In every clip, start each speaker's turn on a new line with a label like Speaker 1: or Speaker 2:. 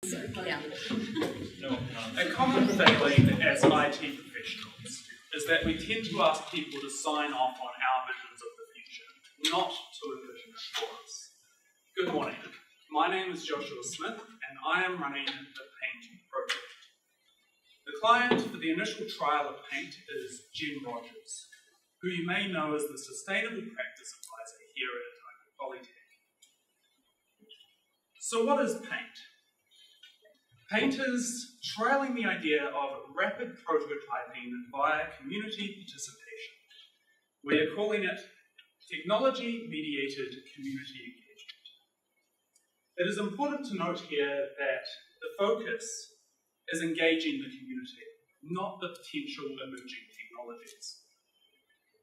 Speaker 1: Yeah.
Speaker 2: A common failing as IT professionals is that we tend to ask people to sign off on our visions of the future, not to envision it for us. Good morning. My name is Joshua Smith, and I am running the Paint project. The client for the initial trial of Paint is Jen Rogers, who you may know as the Sustainable Practice Advisor here at Otago Polytechnic. So what is Paint? Paint is trialling the idea of rapid prototyping via community participation. We are calling it technology-mediated community engagement. It is important to note here that the focus is engaging the community, not the potential emerging technologies.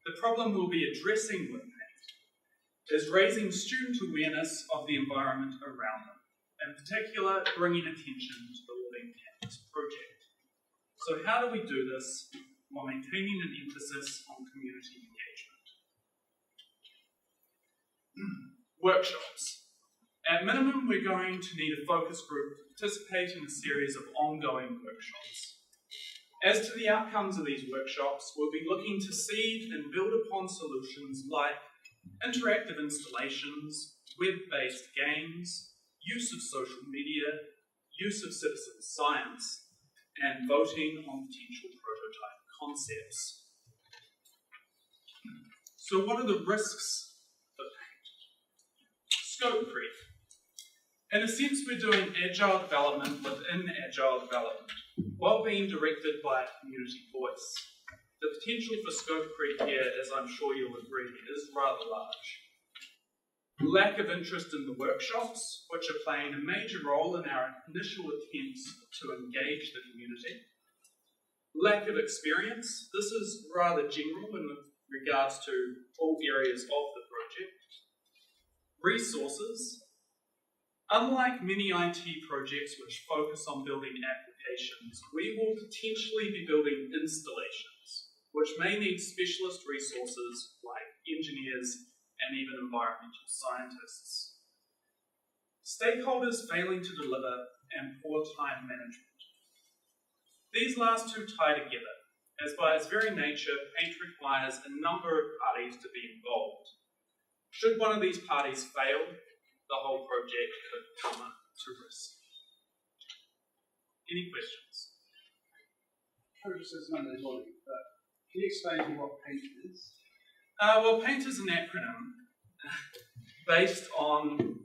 Speaker 2: The problem we'll be addressing with Paint is raising student awareness of the environment around them, in particular, bringing attention to the Living Campus project. So how do we do this while maintaining an emphasis on community engagement? Workshops. At minimum, we're going to need a focus group to participate in a series of ongoing workshops. As to the outcomes of these workshops, we'll be looking to seed and build upon solutions like interactive installations, web-based games, use of social media, use of citizen science, and voting on potential prototype concepts. So what are the risks of Paint? Scope creep. In a sense, we're doing agile development within agile development, while being directed by a community voice. The potential for scope creep here, as I'm sure you'll agree, is rather large. Lack of interest in the workshops, which are playing a major role in our initial attempts to engage the community. Lack of experience. This is rather general in regards to all areas of the project. Resources. Unlike many IT projects which focus on building applications, we will potentially be building installations, which may need specialist resources like engineers and even environmental scientists. Stakeholders failing to deliver and poor time management. These last two tie together, as by its very nature, Paint requires a number of parties to be involved. Should one of these parties fail, the whole project could come to risk. Any questions?
Speaker 3: Just as Monday morning, but can you explain to me what Paint is?
Speaker 2: Well, Paint is an acronym based on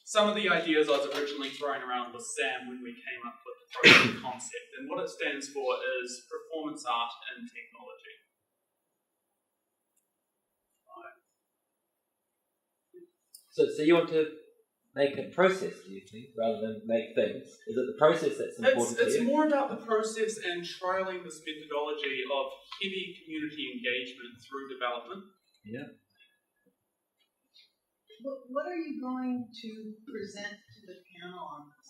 Speaker 2: some of the ideas I was originally throwing around with Sam when we came up with the project concept. And what it stands for is performance art and technology.
Speaker 4: So you want to make a process, do you think, rather than make things? Is it the process that's important to you?
Speaker 2: It's more about the process and trialling this methodology of heavy community engagement through development.
Speaker 4: Yeah.
Speaker 1: What are you going to present to the panel on the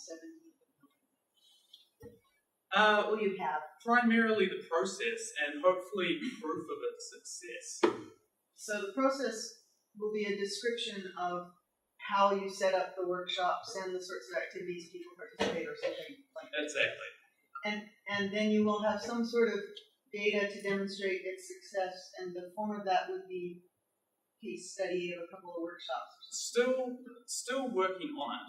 Speaker 1: 17th? Will you have?
Speaker 2: Primarily the process and hopefully proof of its success.
Speaker 1: So the process will be a description of how you set up the workshops and the sorts of activities people participate or something like that.
Speaker 2: Exactly.
Speaker 1: And then you will have some sort of data to demonstrate its success, and the form of that would be case study of a couple of workshops.
Speaker 2: Still working on it.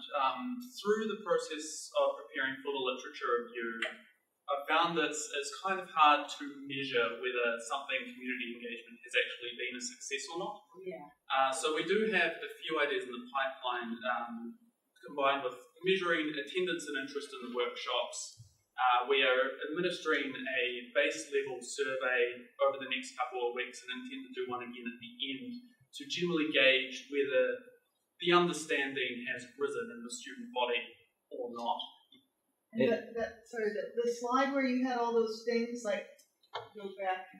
Speaker 2: Through the process of preparing for the literature review, I found that it's kind of hard to measure whether something community engagement has actually been a success or not.
Speaker 1: Yeah.
Speaker 2: So we do have a few ideas in the pipeline combined with measuring attendance and interest in the workshops. We are administering a base level survey over the next couple of weeks and intend to do one again at the end to generally gauge whether the understanding has risen in the student body or not.
Speaker 1: And the slide where you had all those things, like, go back.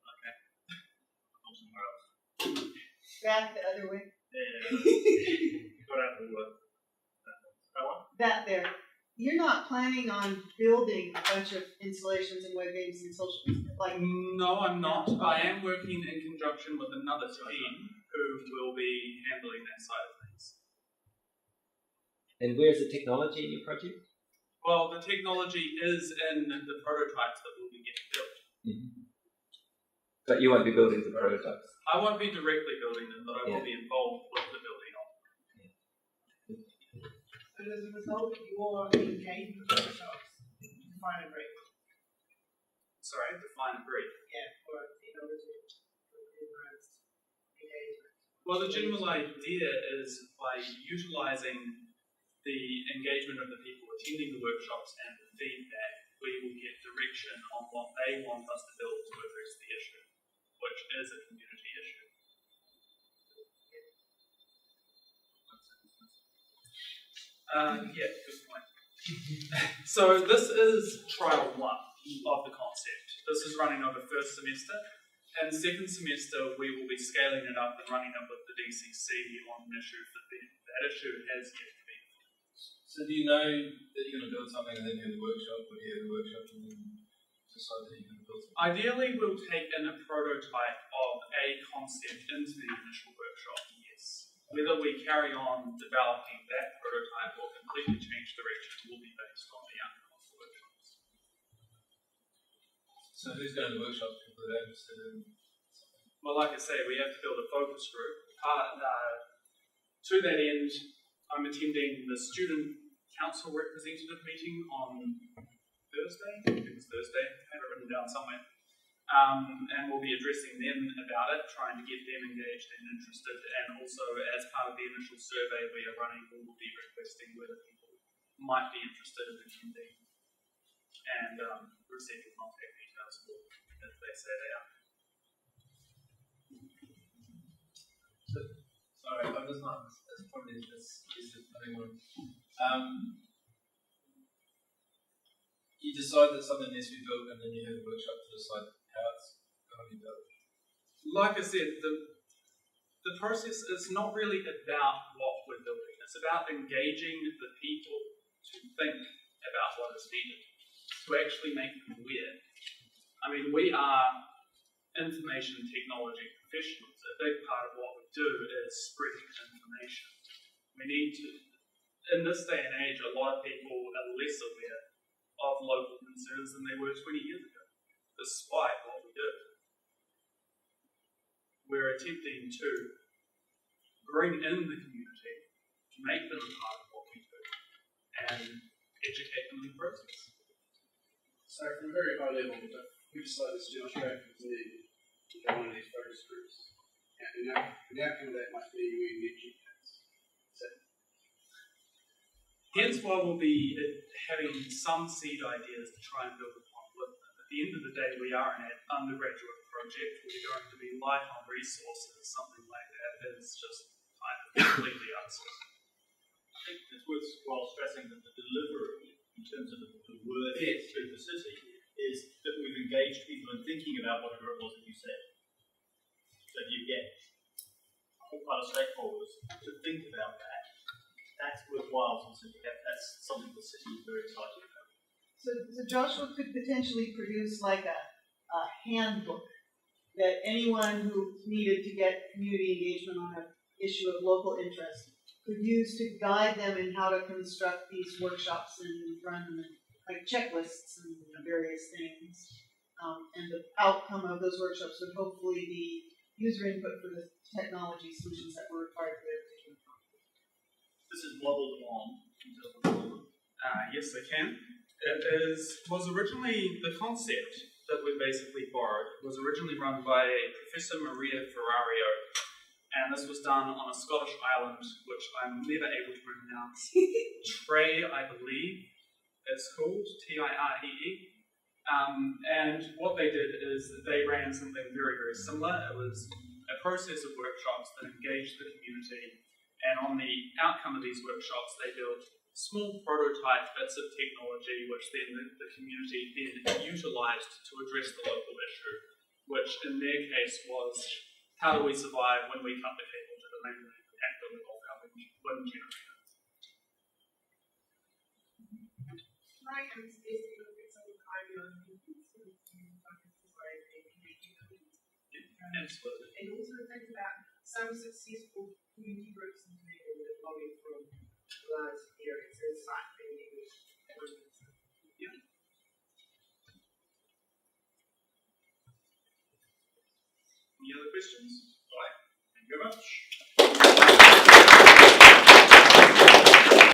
Speaker 2: Okay. Go somewhere else.
Speaker 1: Back the other way.
Speaker 2: Yeah. Got out of the work.
Speaker 1: That there. You're not planning on building a bunch of installations and web games and social, like.
Speaker 2: No, I'm not. I am working in conjunction with another team who will be handling that side of things.
Speaker 4: And where's the technology in your project?
Speaker 2: Well, the technology is in the prototypes that will be getting built.
Speaker 4: But you won't be building the prototypes.
Speaker 2: I won't be directly building them, but I will be involved with the building of them.
Speaker 1: So as a result, your engagement workshops define a brief.
Speaker 2: Sorry, define a brief.
Speaker 1: Yeah, for technology, for enhanced engagement.
Speaker 2: Well, the general idea is by utilising the engagement of the people attending the workshops and the feedback, we will get direction on what they want us to build to address the issue, which is a community issue. Yeah, good point. So this is trial 1 of the concept. This is running over first semester, and second semester we will be scaling it up and running it with the DCC on an issue that issue has yet to be.
Speaker 5: So do you know that you're going to build something and then you have the workshop, or do you have the workshop and then decide that you're going to build something?
Speaker 2: Ideally, we'll take in a prototype of a concept into the initial workshop, yes. Whether we carry on developing that prototype or completely change direction will be based on the outcome of the workshops.
Speaker 5: So who's going to the workshops? People that are interested in something?
Speaker 2: Well, like I say, we have to build a focus group. To that end, I'm attending the student council representative meeting on Thursday. I think it's Thursday. I have it written down somewhere. And we'll be addressing them about it, trying to get them engaged and interested. And also, as part of the initial survey we are running, we will be requesting whether people might be interested in attending and receiving contact details if they say they are.
Speaker 5: Sorry, I'm just not as probably as anyone. You decide that something needs to be built, and then you have a workshop to decide how it's going to be built.
Speaker 2: Like I said, the process is not really about what we're building. It's about engaging the people to think about what is needed, to actually make them aware. I mean, we are information technology professionals. A big part of what we do is spreading information. We need to, in this day and age, a lot of people are less aware of local concerns than they were 20 years ago, despite what we do. We're attempting to bring in the community, to make them a part of what we do, and educate them in the process.
Speaker 3: So from a very high level, we decided to strategically to go one of these focus groups. And the outcome of that might be we engage you guys.
Speaker 2: Hence why we'll be having some seed ideas to try and build upon with them. At the end of the day, we are an undergraduate project. We're going to be light on resources. Something like that is just kind of completely outsourced.
Speaker 6: I think it's worthwhile stressing that the delivery, in terms of the word to the city, is that we've engaged people in thinking about whatever it was that you said. So you get a whole pile of stakeholders to think about that. That's worthwhile to the city. That's something the city is very excited about.
Speaker 1: So Joshua could potentially produce like a handbook that anyone who needed to get community engagement on an issue of local interest could use to guide them in how to construct these workshops and run them, like checklists and various things. And the outcome of those workshops would hopefully be user input for the technology solutions that were required for their particular problem.
Speaker 6: This is modeled on.
Speaker 2: Yes, they can. It was originally, the concept that we basically borrowed was originally run by Professor Maria Ferrario, and this was done on a Scottish island, which I'm never able to pronounce. Tray, I believe it's called, T-I-R-E-E. And what they did is they ran something very, very similar. It was a process of workshops that engaged the community, and on the outcome of these workshops, they built small prototype bits of technology, which then the community then utilised to address the local issue, which in their case was, how do we survive when we cut the cable to the mainland and build a wind generator?
Speaker 7: Right, and it's basically looking at some of the idea on
Speaker 2: Absolutely.
Speaker 7: and also think about some successful community groups in the neighborhood that lobby from conceptualize theories, there's science thinking,
Speaker 2: Any other questions? All right, thank you very much.